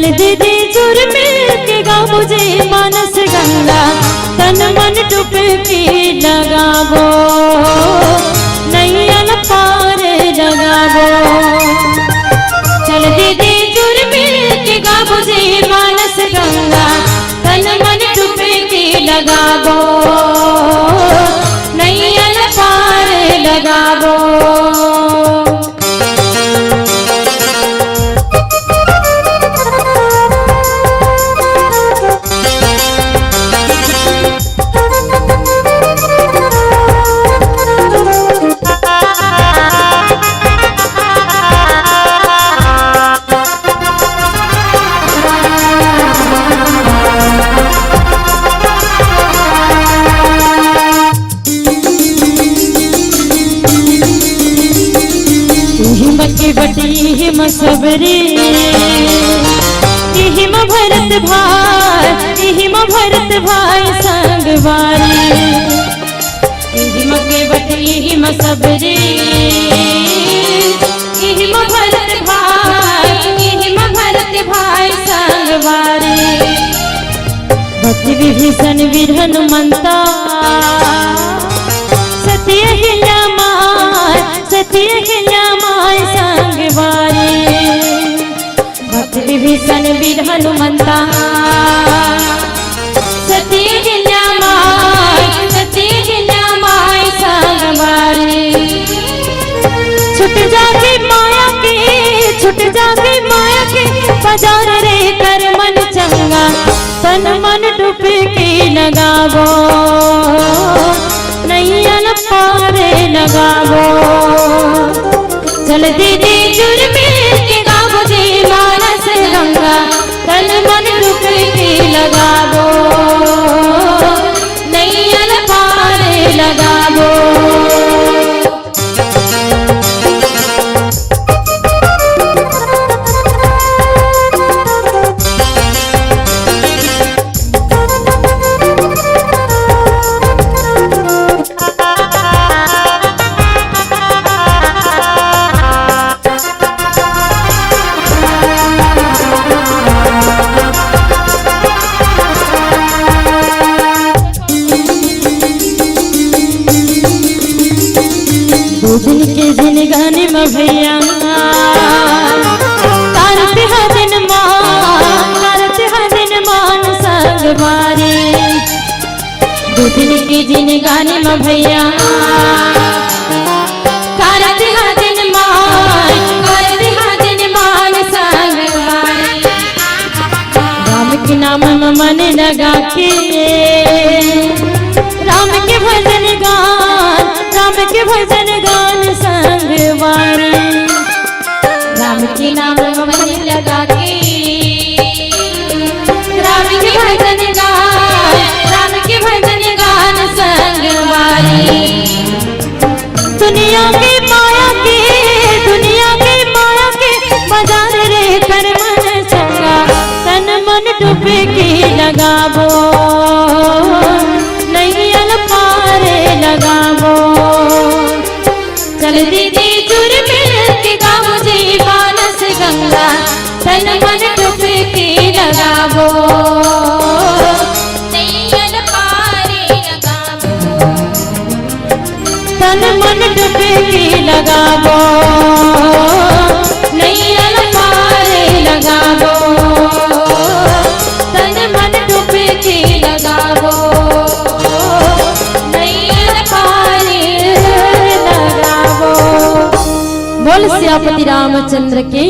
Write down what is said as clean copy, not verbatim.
चल दीदी जुर मिल के गाबो जे मानस गंगा, तन मन डुबकी लगाबो, नैया पार लगाबो। चल दीदी जुर मिल के गाबो जे मानस गंगा, तन मन डुबकी लगाबो, नैया पार लगाबो। हिम सबरी हिम भरत भाई, हिम भरत भाई संगवारी, हिम के बटी हिम सबरी हिम भरत भाई, हिम भरत भाई संगवारी। भक्ति विभीषण वीर हनुमंता, सत्य हिल्या माय, सत्य हिल्या माय संगवारी। भक्ति विभीषण वीर हनुमंता, सत्य हिल्या माय, सत्य हिल्या माय संगवारी। छुट जाके माया के, छुट जाके माया के बाजार रे कर मन चंगा, तन मन डुबकी लगाबो, नैया पार लगाबो। चल दीदी जुर मिल के गाबो जे मानस गंगा, तन मन डुबकी लगाबो, नैया पार लगाबो। दिन के जिनगानी में भैया करते हैं दिन मान, करते हैं दिन मान संगवारी। दो दिन के जिनगानी में भैया करते हैं दिन मान, करते हैं दिन मान संगवारी। राम के नाम में मन लगा के, राम के भजन गान, राम के भजन गान संगवारी। राम के नाम में मन लगा के, राम के भजन गान, राम के भजन गान संगवारी। दुनिया के माया के, दुनिया के माया के बाजार रे कर मन चंगा, तन मन डुबकी लगाबो, नैया पार लगाबो। चल दीदी जुर मिल के गाबो जे मानस गंगा, तन मन डुबकी लगाबो, नैया पार लगाबो, तन मन डुबकी लगाबो, नैया पार लगाबो, तन मन डुबकी लगाबो, नैया पार लगाबो। बोल सियापति रामचंद्र की।